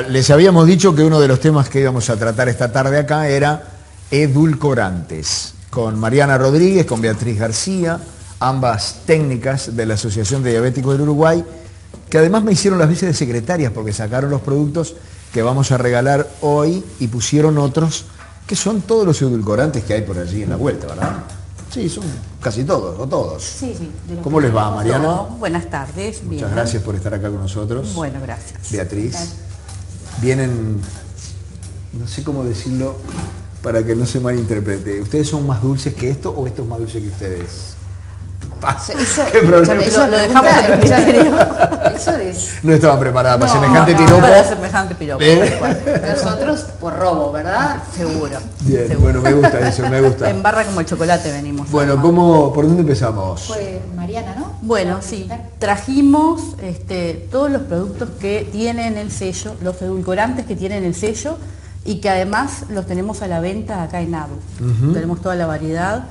Les habíamos dicho que uno de los temas que íbamos a tratar esta tarde acá era edulcorantes, con Mariana Rodríguez, con Beatriz García, ambas técnicas de la Asociación de Diabéticos del Uruguay, que además me hicieron las veces de secretarias porque sacaron los productos que vamos a regalar hoy y pusieron otros que son todos los edulcorantes que hay por allí en la vuelta, ¿verdad? Sí, son casi todos, o todos. Sí, sí. ¿Cómo les va, Mariana? No, buenas tardes. Muchas gracias por estar acá con nosotros. Bueno, gracias. Beatriz, vienen, no sé cómo decirlo para que no se malinterprete. ¿Ustedes son más dulces que esto o esto es más dulce que ustedes? ¿Qué problema? Eso lo dejamos en el misterio. Eso es. No estaban preparadas para semejante no, piropo. para semejante piropo. Nosotros por robo, ¿verdad? Seguro. Bien, seguro. bueno, me gusta eso, me gusta. En barra como el chocolate venimos. Bueno, ¿por dónde empezamos? Fue Mariana, ¿no? Bueno, sí. Trajimos todos los productos que tienen el sello, los edulcorantes que tienen el sello y que además los tenemos a la venta acá en ADU. Tenemos toda la variedad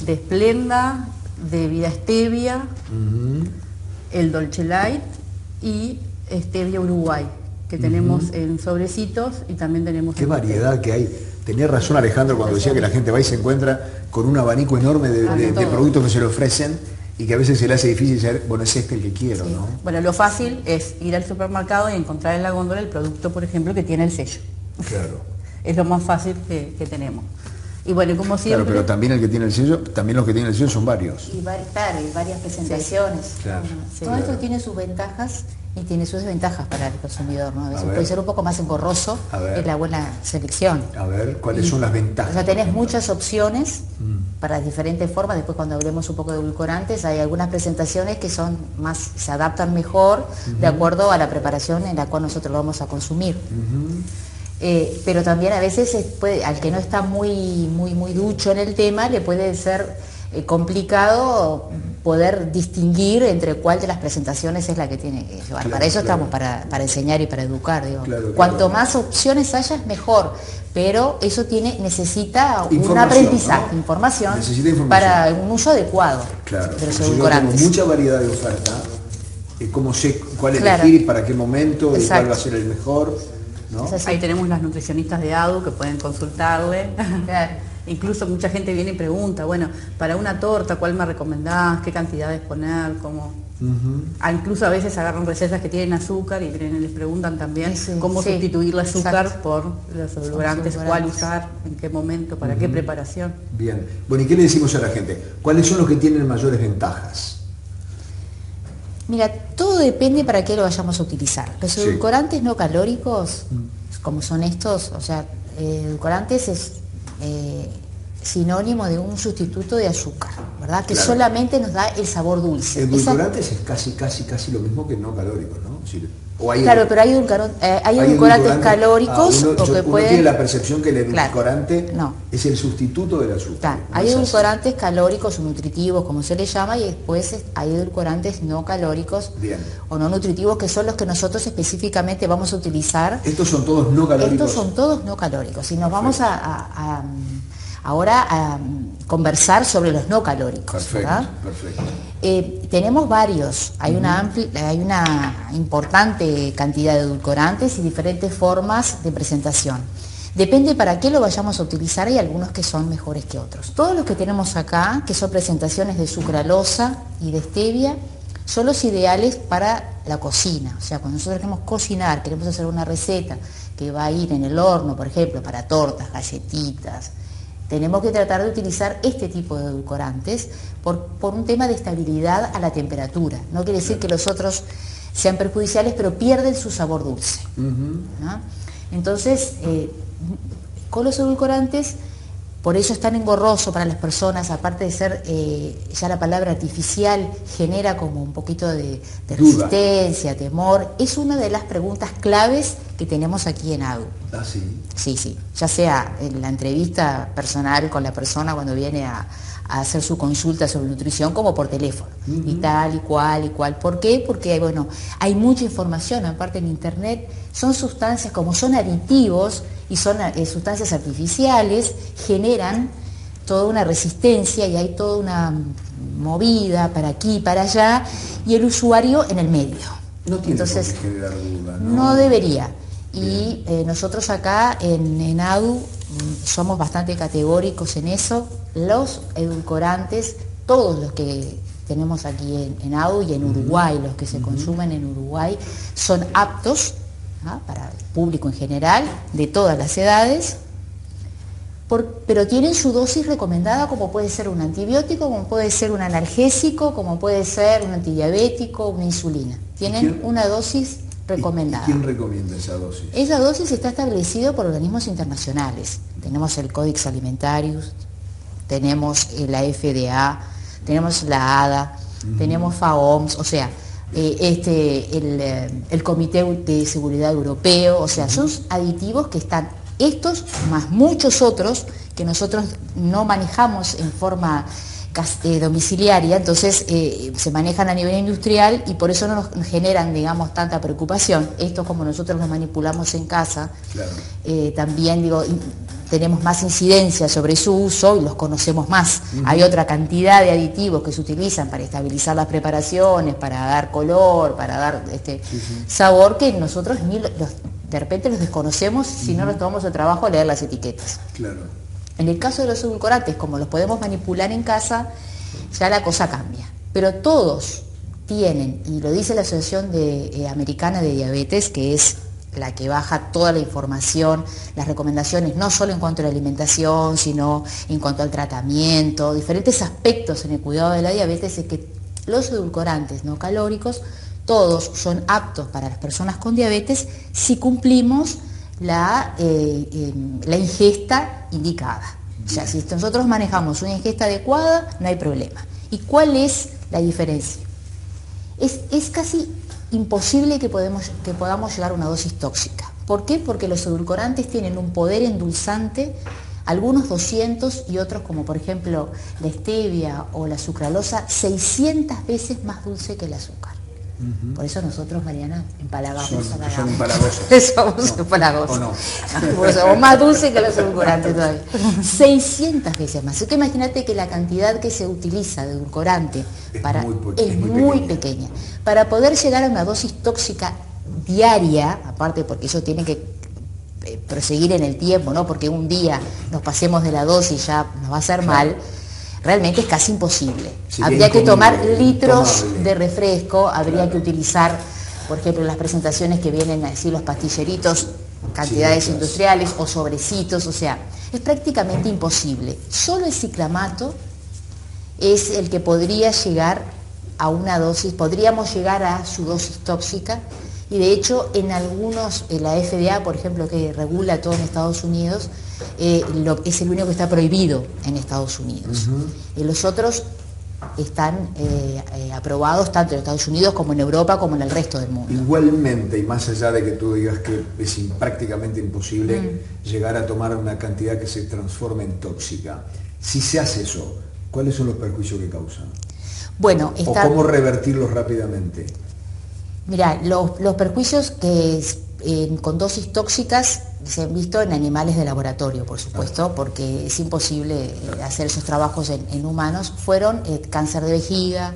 de Splenda, de Vida Stevia, el Dolce Light y Stevia Uruguay, que tenemos en sobrecitos y también tenemos... Qué variedad que hay. Tenía razón Alejandro cuando decía que la gente va y se encuentra con un abanico enorme de productos que se le ofrecen y que a veces se le hace difícil saber, bueno, es este el que quiero, sí, ¿no? Bueno, lo fácil es ir al supermercado y encontrar en la góndola el producto, por ejemplo, que tiene el sello. Claro. Es lo más fácil que tenemos. Y bueno, como siempre... Claro, pero también el que tiene el sello, también los que tienen el sello son varios. Y varias presentaciones. Sí. Claro. Sí, Todo esto tiene sus ventajas y tiene sus desventajas para el consumidor, ¿no? A veces ver. puede ser un poco más engorroso en la buena selección. A ver, ¿cuáles son las ventajas? O sea, tenés muchas opciones para diferentes formas. Después cuando hablemos un poco de edulcorantes, hay algunas presentaciones que son más, se adaptan mejor de acuerdo a la preparación en la cual nosotros lo vamos a consumir. Pero también a veces al que no está muy ducho en el tema, le puede ser complicado poder distinguir entre cuál de las presentaciones es la que tiene que llevar. Claro, para eso claro. estamos, para enseñar y para educar. Digo. Claro, Cuanto más opciones haya, mejor. Pero eso necesita un Información, aprendizaje, ¿no? información, Necesita información para un uso adecuado Claro, de los si yo edulcorantes. tengo mucha variedad de oferta, cómo sé cuál Claro. elegir y para qué momento y Exacto. cuál va a ser el mejor, ¿no? Es así. Ahí tenemos las nutricionistas de ADU que pueden consultarle. Claro. Incluso mucha gente viene y pregunta, bueno, para una torta, ¿cuál me recomendás? ¿Qué cantidades poner? ¿Cómo? Incluso a veces agarran recetas que tienen azúcar y vienen y les preguntan también cómo sustituir el azúcar por los edulcorantes, cuál usar, en qué momento, para qué preparación. Bien. Bueno, ¿y qué le decimos a la gente? ¿Cuáles son los que tienen mayores ventajas? Mira, todo depende para qué lo vayamos a utilizar. Los edulcorantes no calóricos, como son estos, o sea, edulcorantes es sinónimo de un sustituto de azúcar, ¿verdad? Que solamente nos da el sabor dulce. Edulcorantes es casi lo mismo que no calóricos, ¿no? Claro, pero hay edulcorantes calóricos uno tiene la percepción que el edulcorante es el sustituto del azúcar. Claro, hay edulcorantes calóricos o nutritivos, como se les llama, y después hay edulcorantes no calóricos o no nutritivos, que son los que nosotros específicamente vamos a utilizar. ¿Estos son todos no calóricos? Estos son todos no calóricos. Y nos vamos ahora a conversar sobre los no calóricos. Perfecto, ¿verdad? perfecto. Tenemos varios, hay una importante cantidad de edulcorantes y diferentes formas de presentación. Depende para qué lo vayamos a utilizar, hay algunos que son mejores que otros. Todos los que tenemos acá, que son presentaciones de sucralosa y de stevia, son los ideales para la cocina. O sea, cuando nosotros queremos cocinar, queremos hacer una receta que va a ir en el horno, por ejemplo, para tortas, galletitas, tenemos que tratar de utilizar este tipo de edulcorantes por un tema de estabilidad a la temperatura. No quiere decir que los otros sean perjudiciales, pero pierden su sabor dulce. ¿No? Entonces, con los edulcorantes, por eso es tan engorroso para las personas, aparte de ser, ya la palabra artificial genera como un poquito de resistencia, temor. Es una de las preguntas claves que tenemos aquí en ADU. ¿Ah, sí? Sí, ya sea en la entrevista personal con la persona cuando viene a hacer su consulta sobre nutrición, como por teléfono, y tal, y cual. ¿Por qué? Porque, bueno, hay mucha información, aparte en internet, son sustancias, como son aditivos y son sustancias artificiales, generan toda una resistencia y hay toda una movida para aquí y para allá, y el usuario en el medio. No tiene Entonces, por qué generar duda, no debería. Y nosotros acá en ADU somos bastante categóricos en eso. Los edulcorantes, todos los que tenemos aquí en ADU y en Uruguay, los que se consumen en Uruguay, son aptos para el público en general, de todas las edades, pero tienen su dosis recomendada, como puede ser un antibiótico, como puede ser un analgésico, como puede ser un antidiabético, una insulina. Tienen una dosis recomendada. ¿Y quién recomienda esa dosis? Esa dosis está establecida por organismos internacionales. Tenemos el Codex Alimentarius, tenemos la FDA, tenemos la ADA, tenemos FAOMS, o sea, el Comité de Seguridad Europeo, o sea, son aditivos que están, estos más muchos otros que nosotros no manejamos en forma domiciliaria, entonces se manejan a nivel industrial y por eso no nos generan, digamos, tanta preocupación. Estos, como nosotros los manipulamos en casa, claro. También, digo, tenemos más incidencia sobre su uso y los conocemos más. Hay otra cantidad de aditivos que se utilizan para estabilizar las preparaciones, para dar color, para dar sabor, que nosotros de repente los desconocemos si no nos tomamos el trabajo de leer las etiquetas. Claro. En el caso de los edulcorantes, como los podemos manipular en casa, ya la cosa cambia. Pero todos tienen, y lo dice la Asociación Americana de Diabetes, que es la que baja toda la información, las recomendaciones, no solo en cuanto a la alimentación, sino en cuanto al tratamiento, diferentes aspectos en el cuidado de la diabetes, es que los edulcorantes no calóricos, todos son aptos para las personas con diabetes si cumplimos la ingesta indicada. O sea, si nosotros manejamos una ingesta adecuada, no hay problema. ¿Y cuál es la diferencia? Es casi imposible que podamos llegar a una dosis tóxica. ¿Por qué? Porque los edulcorantes tienen un poder endulzante, algunos 200 y otros, como por ejemplo la stevia o la sucralosa, 600 veces más dulce que el azúcar. Por eso nosotros, Mariana, empalagamos. Son empalagosos. Somos empalagosos. ¿O no? Pues somos más dulces que los edulcorantes todavía. 600 veces más. Así que imagínate que la cantidad que se utiliza de edulcorante es muy pequeña. Para poder llegar a una dosis tóxica diaria, aparte porque eso tiene que proseguir en el tiempo, ¿no? Porque un día nos pasemos de la dosis ya nos va a hacer mal. Realmente es casi imposible. Habría que tomar litros de refresco, habría que utilizar, por ejemplo, las presentaciones que vienen a decir los pastilleritos, cantidades industriales o sobrecitos, o sea, es prácticamente imposible. Solo el ciclamato es el que podría llegar a una dosis, podríamos llegar a su dosis tóxica, y de hecho en algunos, la FDA, por ejemplo, que regula todo en Estados Unidos, es el único que está prohibido en Estados Unidos. Los otros están aprobados tanto en Estados Unidos como en Europa como en el resto del mundo. Igualmente, y más allá de que tú digas que es prácticamente imposible llegar a tomar una cantidad que se transforme en tóxica, si se hace eso, ¿cuáles son los perjuicios que causan? Bueno, ¿O cómo revertirlos rápidamente? Mira, los perjuicios que con dosis tóxicas se han visto en animales de laboratorio, por supuesto, porque es imposible hacer esos trabajos en humanos, fueron cáncer de vejiga,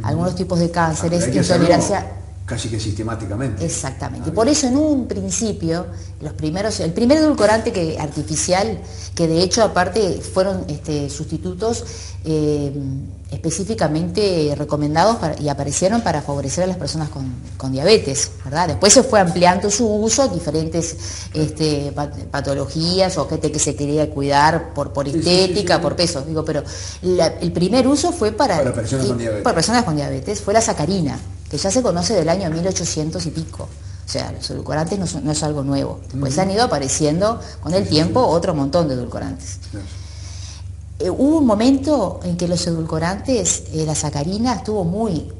algunos tipos de cánceres, intolerancia. Casi que sistemáticamente. Exactamente. Por eso en un principio, el primer edulcorante artificial, que de hecho aparte fueron sustitutos específicamente recomendados y aparecieron para favorecer a las personas con diabetes, ¿verdad? Después se fue ampliando su uso a diferentes patologías o gente que se quería cuidar por estética, por peso. Digo, pero el primer uso fue para personas con diabetes, fue la sacarina, que ya se conoce del año 1800 y pico. O sea, los edulcorantes no es algo nuevo. Después han ido apareciendo con el tiempo otro montón de edulcorantes. Hubo un momento en que los edulcorantes, la sacarina estuvo muy,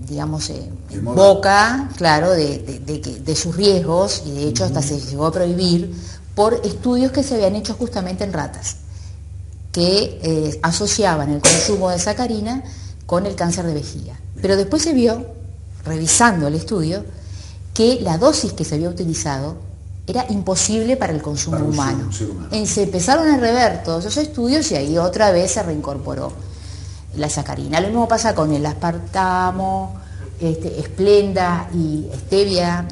digamos, en boca, claro, de sus riesgos, y de hecho hasta se llegó a prohibir por estudios que se habían hecho justamente en ratas, que asociaban el consumo de sacarina con el cáncer de vejiga. Pero después se vio, revisando el estudio, que la dosis que se había utilizado era imposible para el consumo humano. Se empezaron a rever todos esos estudios y ahí otra vez se reincorporó la sacarina. Lo mismo pasa con el aspartamo, esplenda y stevia,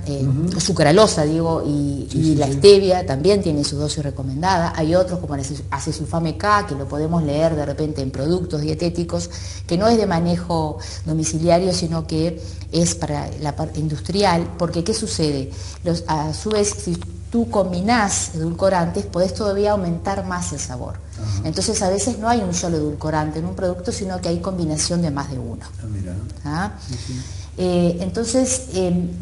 sucralosa digo, y la stevia también tiene su dosis recomendada. Hay otros como el acesulfame K, que lo podemos leer de repente en productos dietéticos, que no es de manejo domiciliario, sino que es para la parte industrial, porque ¿qué sucede? A su vez, si tú combinás edulcorantes, podés todavía aumentar más el sabor. Entonces a veces no hay un solo edulcorante en un producto, sino que hay combinación de más de uno. ¿Ah? Entonces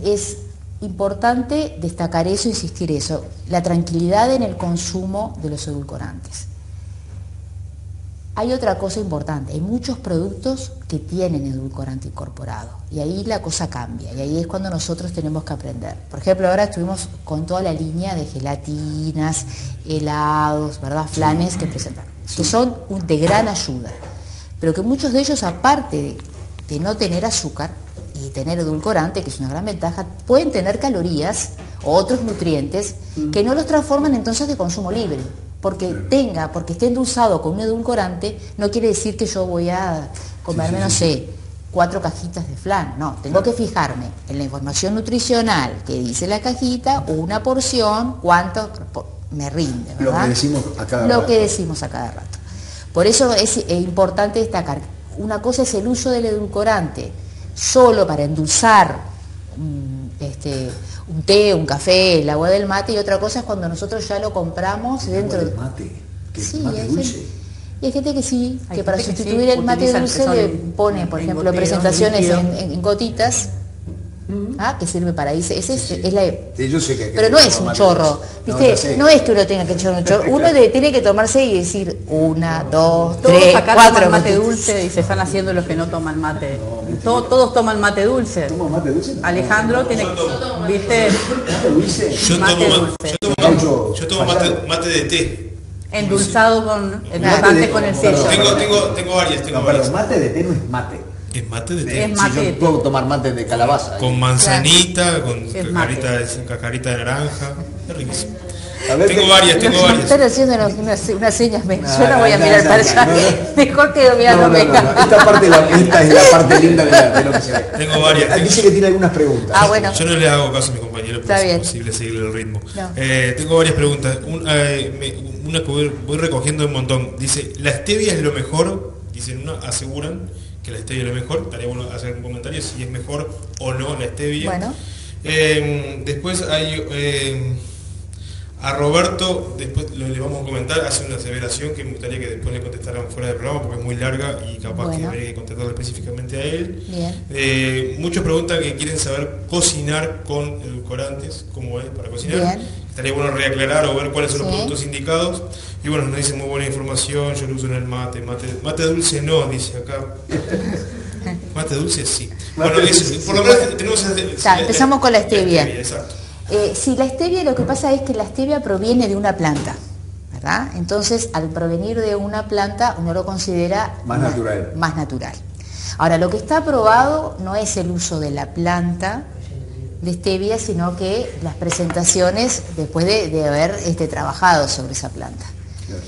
es importante destacar eso, insistir eso, la tranquilidad en el consumo de los edulcorantes. Hay otra cosa importante, hay muchos productos que tienen edulcorante incorporado y ahí la cosa cambia y ahí es cuando nosotros tenemos que aprender. Por ejemplo, ahora estuvimos con toda la línea de gelatinas, helados, ¿verdad? Flanes que presentaron, que son de gran ayuda, pero que muchos de ellos, aparte de no tener azúcar y tener edulcorante, que es una gran ventaja, pueden tener calorías o otros nutrientes que no los transforman entonces de consumo libre. Porque esté endulzado con un edulcorante, no quiere decir que yo voy a comerme, no sé, 4 cajitas de flan. No, tengo que fijarme en la información nutricional que dice la cajita, una porción, cuánto me rinde, ¿verdad? Lo que decimos a cada rato. Lo que decimos a cada rato. Por eso es importante destacar, una cosa es el uso del edulcorante solo para endulzar un té, un café, el agua del mate, y otra cosa es cuando nosotros ya lo compramos dentro del mate, que sí, es mate dulce. Y hay gente que sí, hay que para gente sustituir que sí, el mate dulce le pone, por ejemplo, goteros, presentaciones en gotitas, que sirve para irse. Es la, yo sé que pero no es un chorro, ¿viste? No es que uno tenga que echar un chorro, uno tiene que tomarse y decir 1, 2, 3, todos acá 4 toman mate gotitas. dulce y se están haciendo los que no toman mate. Todos toman mate dulce. ¿Toma mate dulce? Alejandro tiene, ¿viste? ¿Mate dulce? Yo tomo mate de té. Endulzado con edulcorante con el sello. Tengo varias. Perdón, mate de té no es mate. Es mate de té. Es mate Si de yo té. puedo tomar mate de calabaza. Con manzanita, con Es mate. cascarita de naranja. Es riquísimo. A ver, Tengo varias. Están haciendo unas señas, yo no voy a mirar para allá, mejor que mirándome. Esta es la parte linda de lo que se ve. Tengo varias. Dice que tiene algunas preguntas. Bueno. Yo no le hago caso a mi compañero, pero Está es bien. imposible seguirle el ritmo. No. Tengo varias preguntas. Una que voy recogiendo un montón. Dice, ¿la stevia es lo mejor? Dicen, aseguran que la stevia es lo mejor. Estaría bueno hacer un comentario si es mejor o no la stevia. Bueno. Después hay... a Roberto, después le vamos a comentar, hace una aseveración que me gustaría que después le contestaran fuera del programa porque es muy larga y capaz que habría que contestarle específicamente a él. Bien. Muchos preguntan que quieren saber cocinar con edulcorantes, cómo es para cocinar. Bien. Estaría bueno reaclarar o ver cuáles son los productos indicados. Y bueno, nos dice muy buena información, yo lo uso en el mate dulce no, dice acá. Mate dulce sí. Bueno, por lo menos tenemos... empezamos con la stevia. Exacto. Sí, la stevia, lo que pasa es que la stevia proviene de una planta, ¿verdad? Entonces, al provenir de una planta, uno lo considera más natural. Ahora, lo que está aprobado no es el uso de la planta de stevia, sino que las presentaciones después de haber trabajado sobre esa planta. Claro.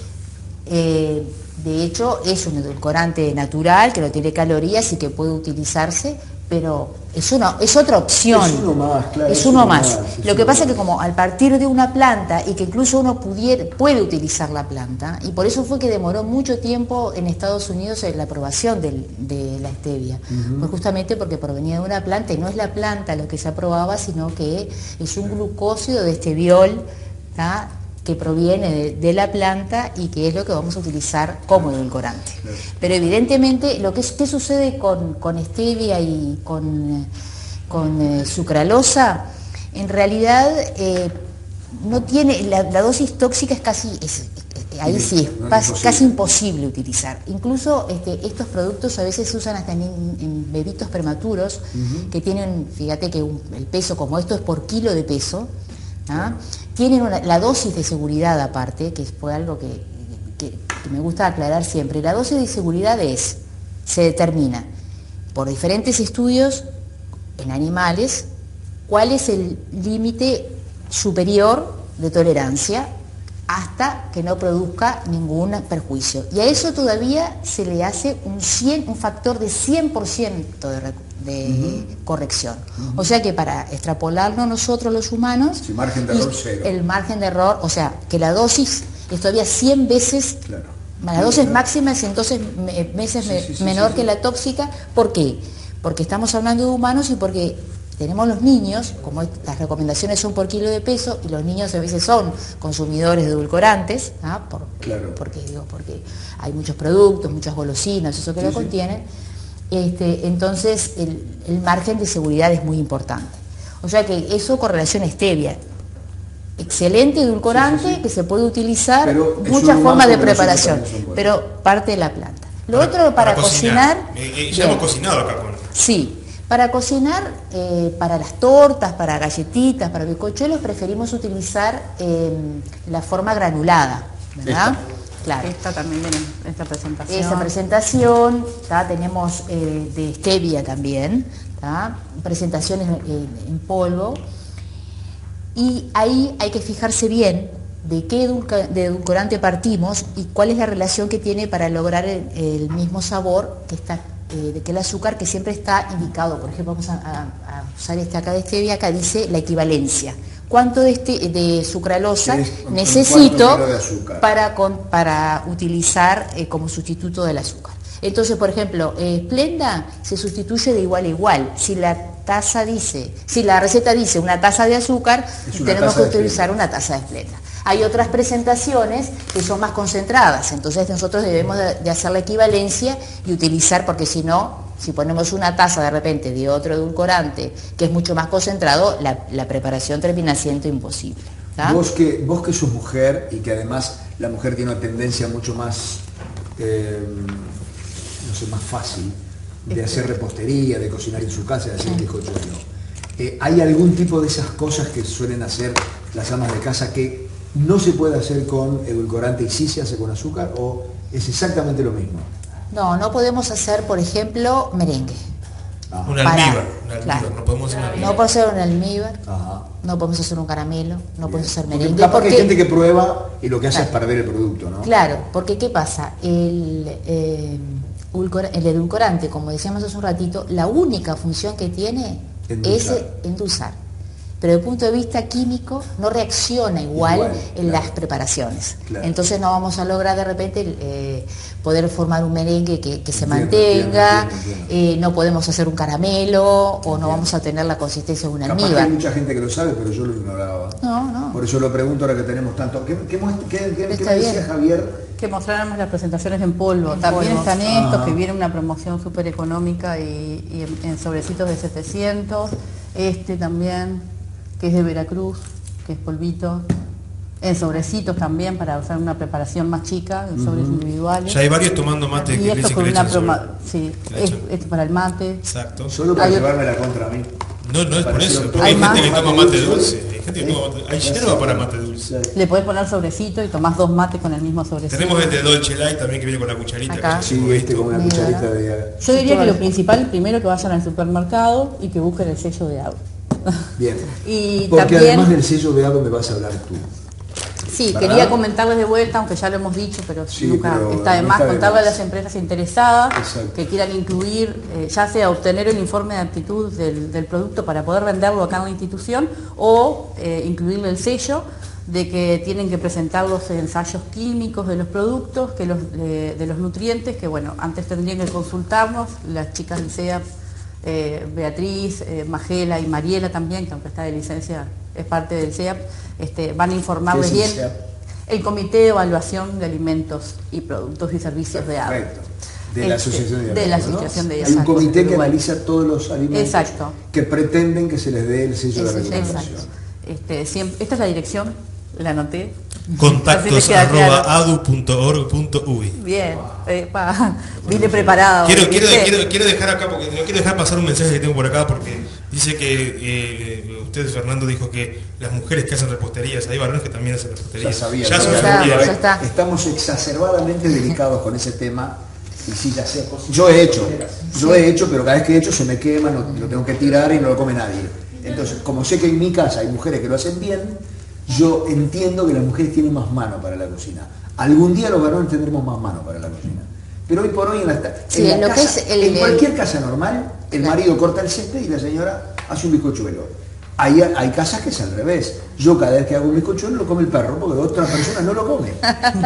De hecho, es un edulcorante natural que no tiene calorías y que puede utilizarse, pero es otra opción. Es uno más, claro. Es uno más. Lo que pasa es que como al partir de una planta y que incluso uno puede utilizar la planta, y por eso fue que demoró mucho tiempo en Estados Unidos la aprobación de la stevia, pues justamente porque provenía de una planta y no es la planta lo que se aprobaba, sino que es un glucósido de steviol, ¿tá? Que proviene de la planta y que es lo que vamos a utilizar como edulcorante. Claro. Pero evidentemente, ¿qué sucede con stevia y con sucralosa? En realidad, no tiene, la dosis tóxica es casi imposible utilizar. Incluso estos productos a veces se usan hasta en bebitos prematuros, que tienen, fíjate que el peso como esto es por kilo de peso, ¿ah? Tienen la dosis de seguridad aparte, que fue algo que me gusta aclarar siempre. La dosis de seguridad se determina por diferentes estudios en animales cuál es el límite superior de tolerancia hasta que no produzca ningún perjuicio. Y a eso todavía se le hace un factor de 100% de corrección. O sea que para extrapolarlo nosotros los humanos, sí, margen de error cero. El margen de error, o sea, que la dosis es todavía 100 veces, la dosis máxima es entonces veces menor que la tóxica. ¿Por qué? Porque estamos hablando de humanos y porque tenemos los niños, como las recomendaciones son por kilo de peso, y los niños a veces son consumidores de edulcorantes, porque hay muchos productos, muchas golosinas, eso que lo contienen, entonces el margen de seguridad es muy importante. O sea que eso con relación a stevia, excelente edulcorante que se puede utilizar, pero muchas formas de preparación, pero parte de la planta. Lo otro para cocinar. Ya hemos cocinado acá con. Sí. Para cocinar, para las tortas, para galletitas, para bizcochuelos, preferimos utilizar la forma granulada, ¿verdad? Claro. Esta también viene, esta presentación. Esa presentación, tenemos de stevia también, presentaciones en polvo. Y ahí hay que fijarse bien de qué edulcorante partimos y cuál es la relación que tiene para lograr el mismo sabor que está de que el azúcar que siempre está indicado. Por ejemplo, vamos a usar acá de stevia, acá dice la equivalencia. ¿Cuánto de sucralosa necesito para utilizar como sustituto del azúcar? Entonces, por ejemplo, Splenda se sustituye de igual a igual. Si la receta dice una taza de azúcar, tenemos que utilizar una taza de Splenda. Hay otras presentaciones que son más concentradas, entonces nosotros debemos de hacer la equivalencia y utilizar, porque si no, si ponemos una taza de repente de otro edulcorante que es mucho más concentrado, la preparación termina siendo imposible. Vos que sos mujer y que además la mujer tiene una tendencia mucho más, más fácil de hacer repostería, de cocinar en su casa, de hacer bizcochuelo. ¿Hay algún tipo de esas cosas que suelen hacer las amas de casa que no se puede hacer con edulcorante y sí se hace con azúcar, o es exactamente lo mismo? No podemos hacer, por ejemplo, merengue. Un almíbar, no podemos hacer un almíbar. No podemos hacer un almíbar, no podemos hacer un caramelo, no podemos hacer merengue. Porque hay gente que prueba y lo que hace es perder el producto, ¿no? Claro, porque ¿qué pasa? El edulcorante, como decíamos hace un ratito, la única función que tiene es endulzar. Pero desde el punto de vista químico no reacciona igual en las preparaciones. Entonces no vamos a lograr de repente poder formar un merengue que se mantenga, no podemos hacer un caramelo o no vamos a tener la consistencia de un almíbar. Hay mucha gente que lo sabe, pero yo lo ignoraba. No. Por eso lo pregunto ahora que tenemos tanto. ¿Qué me decía Javier? Que mostráramos las presentaciones en polvo. También están estos, que viene una promoción súper económica y en sobrecitos de 700. También, que es de Veracruz, que es polvito. En sobrecitos también, para usar una preparación más chica, en sobres individuales. Ya hay varios tomando mate y que esto dicen con que una le echan sobre. sí, esto para el mate. Exacto. Solo para llevarme la contra a mí. No es por eso, porque hay gente que toma mate dulce. Hay yerba para mate dulce. Le podés poner sobrecito y tomás 2 mates con el mismo sobrecito. Tenemos el de Dolce Light también, que viene con la cucharita. Acá. Sí, con una cucharita de... Yo diría que lo principal, primero que vayan al supermercado y que busquen el sello de agua. Bien. Y porque también, además del sello de agua me vas a hablar tú. Sí, ¿verdad? quería comentarles de vuelta, aunque ya lo hemos dicho, pero nunca está de más contarle a las empresas interesadas que quieran incluir, ya sea obtener el informe de aptitud del producto para poder venderlo acá en la institución o incluirle el sello de que tienen que presentar los ensayos químicos de los productos, de los nutrientes, que bueno, antes tendrían que consultarnos, las chicas del CEAP, Beatriz, Magela y Mariela también, que aunque está de licencia es parte del CEAP, van a informarles bien el Comité de Evaluación de Alimentos y Productos y Servicios de ADU. De la Asociación de Diabetes. De la Asociación de Hay un comité que analiza todos los alimentos que pretenden que se les dé el sello de recomendación. Esta es la dirección, la anoté. contactos@adu.org.uy. Bien, vine preparado. Quiero dejar acá, porque no quiero dejar pasar un mensaje que tengo por acá, porque dice que usted, Fernando, dijo que las mujeres que hacen reposterías, hay varones que también hacen reposterías. Ya sabía. Estamos exacerbadamente delicados con ese tema. Y sí, ya sé. Yo he hecho, pero cada vez que he hecho se me quema, lo tengo que tirar y no lo come nadie. Entonces, como sé que en mi casa hay mujeres que lo hacen bien, Yo entiendo que las mujeres tienen más mano para la cocina. Algún día los varones tendremos más mano para la cocina. Pero hoy por hoy en cualquier casa normal, el marido corta el césped y la señora hace un bizcochuelo. Hay casas que es al revés. Yo cada vez que hago un bizcochuelo lo come el perro porque otra persona no lo come.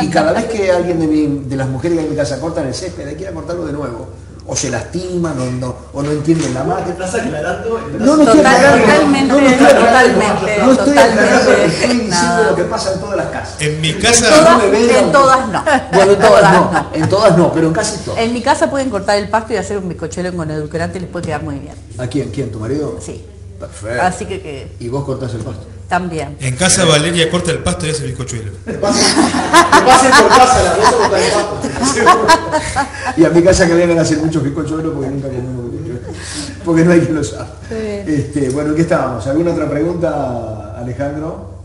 Y cada vez que alguien de las mujeres que en mi casa cortan el césped, hay que ir a cortarlo de nuevo. O se lastiman o no entienden la máquina. ¿Estás aclarando? No estoy aclarando. No estoy aclarando. Estoy diciendo No. lo que pasa en todas las casas. En mi casa... En todas no. Bueno, en todas no. En todas no, pero en casi todas. En mi casa pueden cortar el pasto y hacer un bizcochuelo con edulcorante y les puede quedar muy bien. ¿A quién? ¿Quién? ¿Tu marido? Sí. Perfecto. Así que ¿Y vos cortás el pasto? también. En casa Valeria corta el pasto y hace el bizcochuelo. Te pasen por casa la cosa con el pasto. Y a mi casa que vengan a hacer muchos bizcochuelos porque nunca comemos bizcochuelos. Porque no hay quien lo sabe. Bueno, ¿en qué estábamos? ¿Alguna otra pregunta, Alejandro?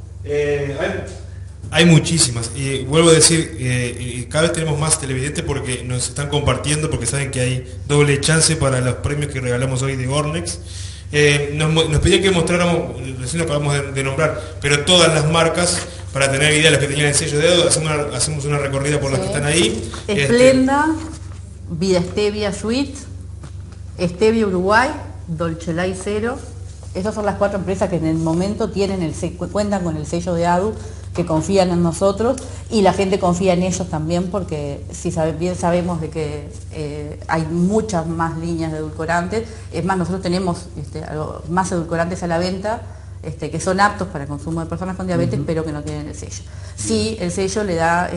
Hay muchísimas. Y vuelvo a decir, cada vez tenemos más televidentes porque nos están compartiendo, porque saben que hay doble chance para los premios que regalamos hoy de Ornex. Nos pedían que mostráramos, recién acabamos de nombrar, pero todas las marcas, para tener idea de las que tenían el sello de dedo, hacemos una recorrida por las que están ahí. Esplenda, Vida Stevia Sweet, Stevia Uruguay, Dolce Light Cero. Esas son las 4 empresas que en el momento cuentan con el sello de ADU, que confían en nosotros y la gente confía en ellos también porque bien sabemos de que hay muchas más líneas de edulcorantes. Es más, nosotros tenemos más edulcorantes a la venta que son aptos para el consumo de personas con diabetes, pero que no tienen el sello. Sí, el sello le da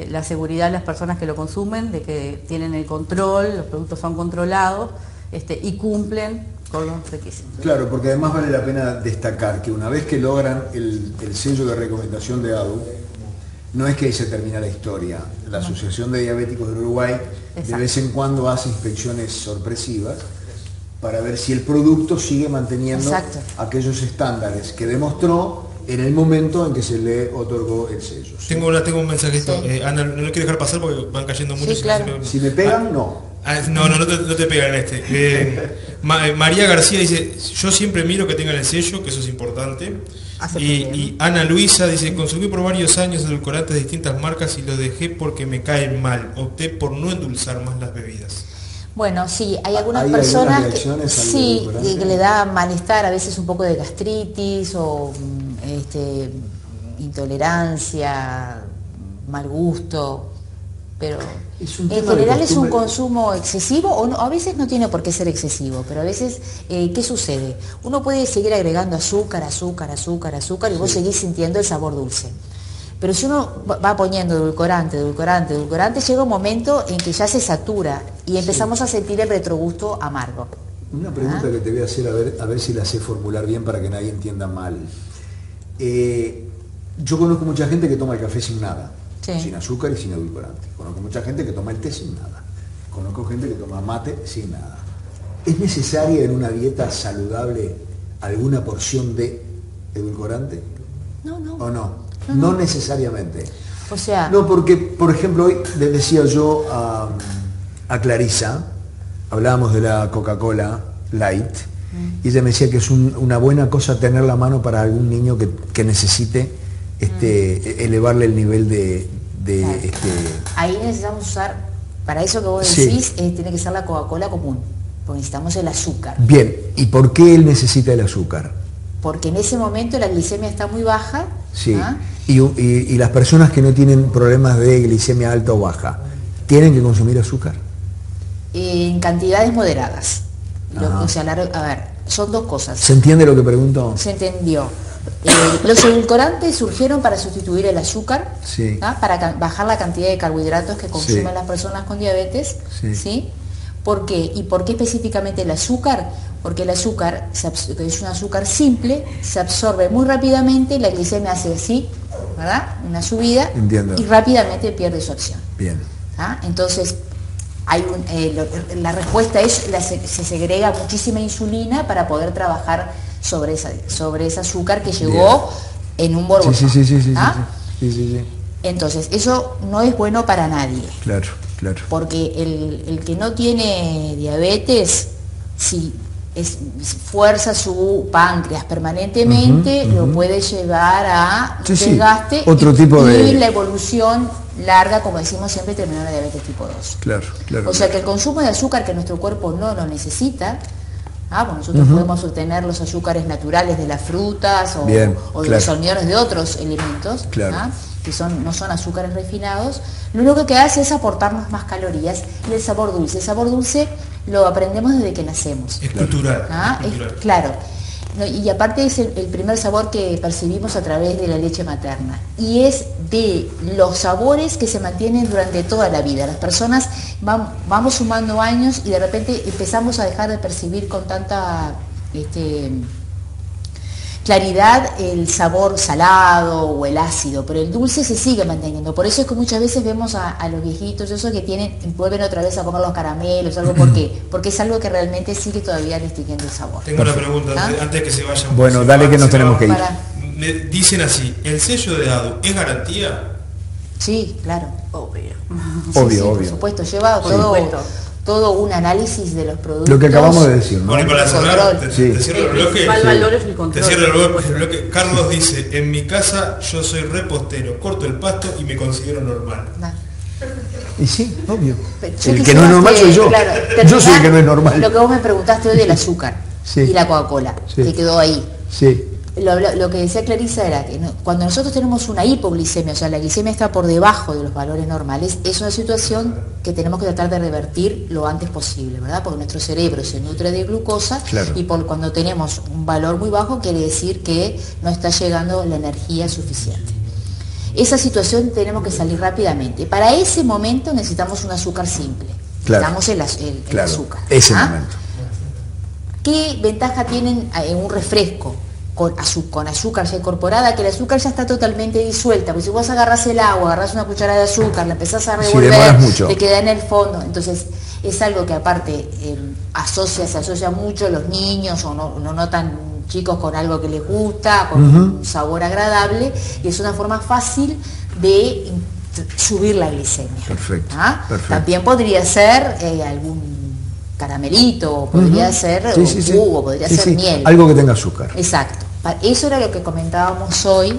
la seguridad a las personas que lo consumen, de que tienen el control, los productos son controlados y cumplen con los requisitos. Claro, porque además vale la pena destacar que una vez que logran el sello de recomendación de ADU, no es que ahí se termina la historia. La Asociación de Diabéticos de Uruguay de vez en cuando hace inspecciones sorpresivas para ver si el producto sigue manteniendo aquellos estándares que demostró en el momento en que se le otorgó el sello. ¿Sí? Tengo un mensajito. Ana, no lo quiero dejar pasar porque van cayendo muchos. Sí, claro. Si me pegan, no. No te pegan María García dice, yo siempre miro que tengan el sello, que eso es importante. Y Ana Luisa dice, consumí por varios años edulcorantes de distintas marcas y los dejé porque me caen mal. Opté por no endulzar más las bebidas. Bueno, sí, hay algunas personas que le da malestar, a veces un poco de gastritis o intolerancia, mal gusto, pero en general es un consumo excesivo o no, a veces no tiene por qué ser excesivo, pero a veces, ¿qué sucede? Uno puede seguir agregando azúcar y vos seguís sintiendo el sabor dulce. Pero si uno va poniendo edulcorante, llega un momento en que ya se satura y empezamos a sentir el retrogusto amargo. Una pregunta que te voy a hacer, a ver si la sé formular bien para que nadie entienda mal. Yo conozco mucha gente que toma el café sin nada, sin azúcar y sin edulcorante. Conozco mucha gente que toma el té sin nada. Conozco gente que toma mate sin nada. ¿Es necesaria en una dieta saludable alguna porción de edulcorante? No. ¿O no? No necesariamente. O sea... No, porque, por ejemplo, hoy le decía yo a Clarisa, hablábamos de la Coca-Cola Light, y ella me decía que es una buena cosa tener la mano para algún niño que necesite elevarle el nivel de Ahí necesitamos usar, para eso que vos decís, tiene que ser la Coca-Cola común, porque necesitamos el azúcar. Bien, ¿y por qué él necesita el azúcar? Porque en ese momento la glicemia está muy baja. Sí. Y las personas que no tienen problemas de glicemia alta o baja, ¿tienen que consumir azúcar? En cantidades moderadas. A ver, son dos cosas. ¿Se entiende lo que pregunto? Se entendió. Los edulcorantes surgieron para sustituir el azúcar, para bajar la cantidad de carbohidratos que consumen las personas con diabetes. ¿Sí? ¿Por qué? ¿Y por qué específicamente el azúcar? Porque el azúcar, que es un azúcar simple, se absorbe muy rápidamente, la glicemia hace así, ¿verdad? Una subida. Entiendo. Y rápidamente pierde su acción. Bien. Entonces, la respuesta es, se segrega muchísima insulina para poder trabajar sobre ese azúcar que llegó en un borbotón. Sí. Entonces, eso no es bueno para nadie. Claro. Porque el que no tiene diabetes, si fuerza su páncreas permanentemente, lo puede llevar a un desgaste otro tipo de... y la evolución larga, como decimos siempre, terminó en la diabetes tipo 2. Claro. O sea que el consumo de azúcar que nuestro cuerpo no lo necesita, bueno, nosotros podemos obtener los azúcares naturales de las frutas o de los almidones de otros elementos, que no son azúcares refinados, lo único que hace es aportarnos más calorías y el sabor dulce. El sabor dulce lo aprendemos desde que nacemos. Es cultural. Claro. Y aparte es el primer sabor que percibimos a través de la leche materna. Y es de los sabores que se mantienen durante toda la vida. Las personas vamos sumando años y de repente empezamos a dejar de percibir con tanta claridad el sabor salado o el ácido, pero el dulce se sigue manteniendo. Por eso es que muchas veces vemos a los viejitos, esos que vuelven otra vez a comer los caramelos, algo. ¿Por qué? Porque es algo que realmente sigue todavía distinguiendo el sabor. Tengo una pregunta antes que se vayan. Bueno, dale que nos tenemos que ir. Me dicen así, ¿el sello de ADU es garantía? Sí, claro. Obvio. Obvio. Por supuesto, lleva todo un análisis de los productos. Lo que acabamos de decir, ¿no? Bueno, y para cerrar, te cierro el bloque. Te cierro el bloque. Carlos dice, en mi casa yo soy repostero, corto el pasto y me considero normal. Y sí, obvio. El que no es normal soy yo. Claro, yo soy el que no es normal. Lo que vos me preguntaste hoy del azúcar y la Coca-Cola, que quedó ahí. Sí. Lo que decía Clarisa era que cuando nosotros tenemos una hipoglicemia, o sea, la glicemia está por debajo de los valores normales, es una situación que tenemos que tratar de revertir lo antes posible, ¿verdad? Porque nuestro cerebro se nutre de glucosa y cuando tenemos un valor muy bajo quiere decir que no está llegando la energía suficiente. Esa situación tenemos que salir rápidamente. Para ese momento necesitamos un azúcar simple. Necesitamos el azúcar. Ese momento. ¿Qué ventaja tienen en un refresco con azúcar ya incorporada? Que el azúcar ya está totalmente disuelta, porque si vos agarrás el agua, agarrás una cucharada de azúcar, la empezás a revolver, te queda en el fondo. Entonces es algo que aparte se asocia mucho los niños o no tan chicos con algo que les gusta, con un sabor agradable, y es una forma fácil de subir la glicemia. Perfecto. También podría ser algún caramelito, podría ser un jugo, podría ser miel. Algo que tenga azúcar. Exacto. Eso era lo que comentábamos hoy.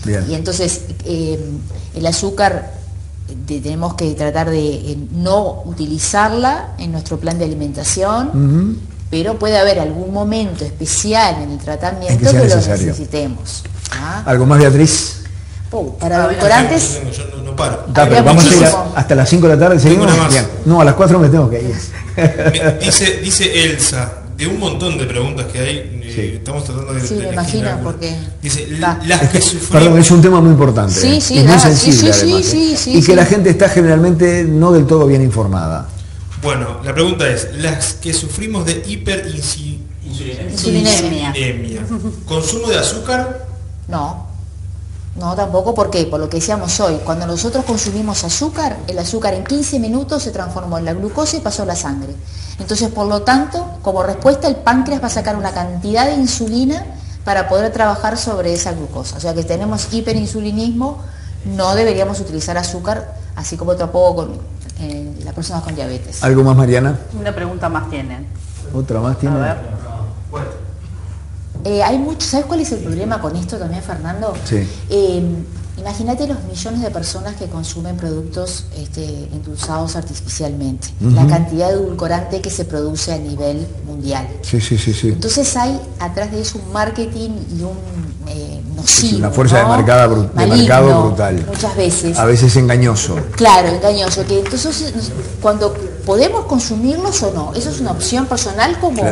Y entonces el azúcar tenemos que tratar de no utilizarla en nuestro plan de alimentación, pero puede haber algún momento especial en el tratamiento que lo necesitemos. ¿Algo más, Beatriz? Para edulcorantes... Yo no paro. Vamos a ir hasta las 5 de la tarde. ¿Seguimos? Bien. No, a las 4 me tengo que ir. Dice Elsa, de un montón de preguntas que hay, estamos tratando de... Sí, me imagino, porque... Dice, las que sufrimos... Perdón, es un tema muy importante. Sí, muy sensible, además. Y que la gente está generalmente no del todo bien informada. Bueno, la pregunta es, las que sufrimos de hiperinsulinemia, ¿consumo de azúcar? No, tampoco. ¿Por qué? Por lo que decíamos hoy, cuando nosotros consumimos azúcar, el azúcar en 15 minutos se transformó en la glucosa y pasó a la sangre. Entonces, por lo tanto, como respuesta, el páncreas va a sacar una cantidad de insulina para poder trabajar sobre esa glucosa. O sea que tenemos hiperinsulinismo, no deberíamos utilizar azúcar, así como tampoco con las personas con diabetes. ¿Algo más, Mariana? Una pregunta más tienen. ¿Otra más tienen? A ver. Hay mucho. ¿Sabes cuál es el problema con esto también, Fernando? Sí. Imagínate los millones de personas que consumen productos endulzados artificialmente, la cantidad de edulcorante que se produce a nivel mundial. Sí. Entonces hay atrás de eso un marketing y un nocivo, una fuerza de mercado brutal. Muchas veces. A veces engañoso. Claro, engañoso. Que entonces cuando podemos consumirlos o no, eso es una opción personal como...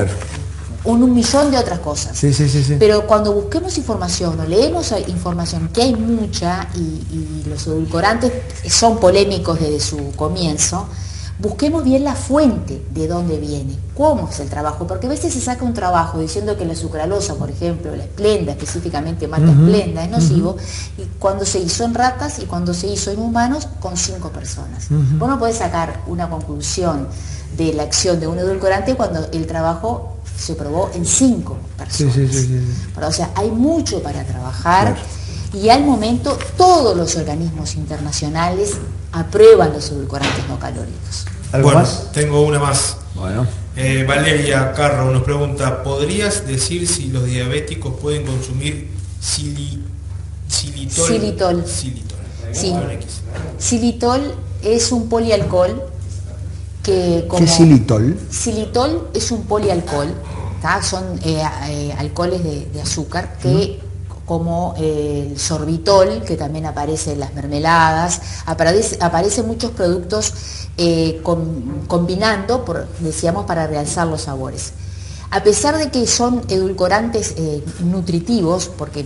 un millón de otras cosas. Sí. Pero cuando busquemos información o leemos información, que hay mucha, y los edulcorantes son polémicos desde su comienzo, busquemos bien la fuente de dónde viene, cómo es el trabajo, porque a veces se saca un trabajo diciendo que la sucralosa, por ejemplo, la Splenda, específicamente marca Splenda, es nocivo, y cuando se hizo en ratas y cuando se hizo en humanos con 5 personas. Vos no podés sacar una conclusión de la acción de un edulcorante cuando el trabajo se probó en 5 personas. Sí. Pero, o sea, hay mucho para trabajar. y al momento todos los organismos internacionales aprueban los edulcorantes no calóricos. ¿Algo Bueno, más? tengo una más. Bueno. Valeria Carro nos pregunta, ¿podrías decir si los diabéticos pueden consumir xilitol? Xilitol. Xilitol. Sí. Con X. Xilitol es un polialcohol que como... ¿Qué es xilitol? Xilitol es un polialcohol, ¿tá? Son alcoholes de azúcar que como el sorbitol, que también aparece en las mermeladas, aparece en muchos productos combinando, decíamos, para realzar los sabores. A pesar de que son edulcorantes nutritivos, porque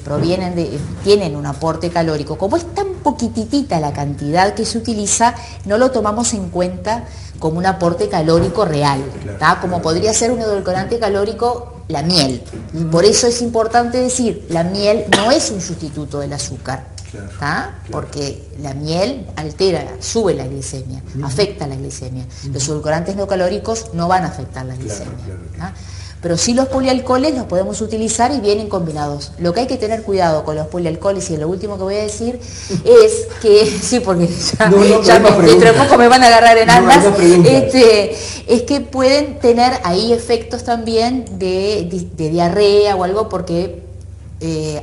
tienen un aporte calórico, como es tan poquitita la cantidad que se utiliza, no lo tomamos en cuenta como un aporte calórico real, ¿tá? Como podría ser un edulcorante calórico la miel. Por eso es importante decir, la miel no es un sustituto del azúcar, ¿tá? Porque la miel sube la glicemia, afecta la glicemia. Los edulcorantes no calóricos no van a afectar la glicemia, ¿tá? Pero sí los polialcoholes los podemos utilizar y vienen combinados. Lo que hay que tener cuidado con los polialcoholes, y lo último que voy a decir, es que, sí, porque dentro de poco me van a agarrar en ambas, es que pueden tener ahí efectos también de diarrea o algo, porque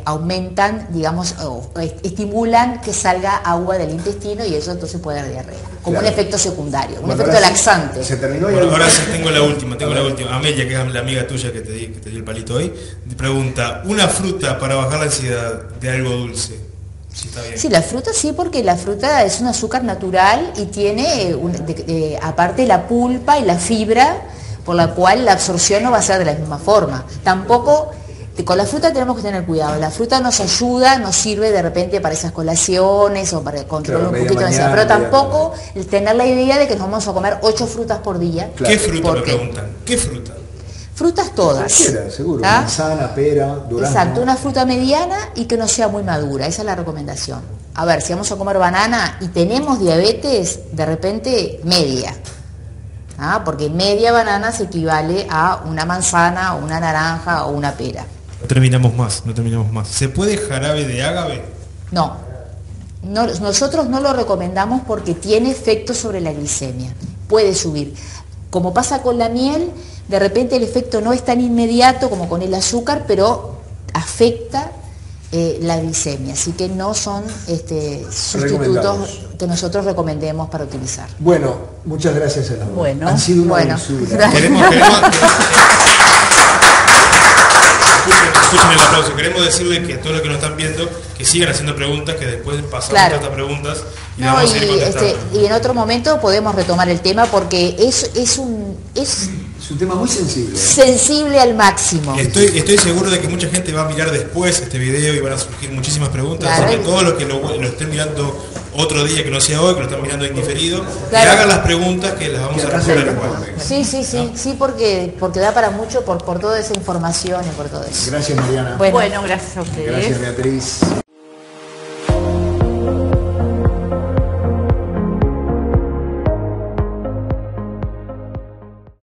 aumentan, digamos, o estimulan que salga agua del intestino, y eso entonces puede dar diarrea, como un efecto secundario, un efecto laxante. Se terminó. Bueno, ahora sí tengo la última. Amelia, que es la amiga tuya que te di el palito hoy, te pregunta, ¿una fruta para bajar la ansiedad de algo dulce? Sí, está bien. Sí, la fruta sí, porque la fruta es un azúcar natural y tiene, aparte, la pulpa y la fibra, por la cual la absorción no va a ser de la misma forma. Tampoco... Con la fruta tenemos que tener cuidado. La fruta nos ayuda, nos sirve de repente para esas colaciones o para controlar un poquito la ansiedad, pero tampoco tener la idea de que nos vamos a comer 8 frutas por día. ¿Qué fruta me preguntan? ¿Qué fruta? Frutas todas. Cualquiera, seguro. ¿Tá? Manzana, pera, durazno. Exacto, una fruta mediana y que no sea muy madura, esa es la recomendación. A ver, si vamos a comer banana y tenemos diabetes, de repente media. Porque media banana se equivale a una manzana, o una naranja o una pera. No terminamos más. ¿Se puede jarabe de ágave? No, nosotros no lo recomendamos porque tiene efecto sobre la glicemia, puede subir. Como pasa con la miel, de repente el efecto no es tan inmediato como con el azúcar, pero afecta la glicemia, así que no son sustitutos que nosotros recomendemos para utilizar. Bueno, muchas gracias a las dos. Bueno, han sido una dulzura. Escuchen el aplauso. Queremos decirle que a todos los que nos están viendo que sigan haciendo preguntas, que después pasamos a estas preguntas y las vamos a ir contestando. Y en otro momento podemos retomar el tema, porque es un tema muy sensible. Sensible al máximo. Estoy seguro de que mucha gente va a mirar después este video y van a surgir muchísimas preguntas. Así que todos los que lo estén mirando otro día que no sea hoy, que lo están mirando en diferido, que hagan las preguntas, que las vamos a responder igual. Sí, porque da para mucho por toda esa información y por todo eso. Gracias, Mariana. Bueno, gracias a ustedes. Gracias, Beatriz.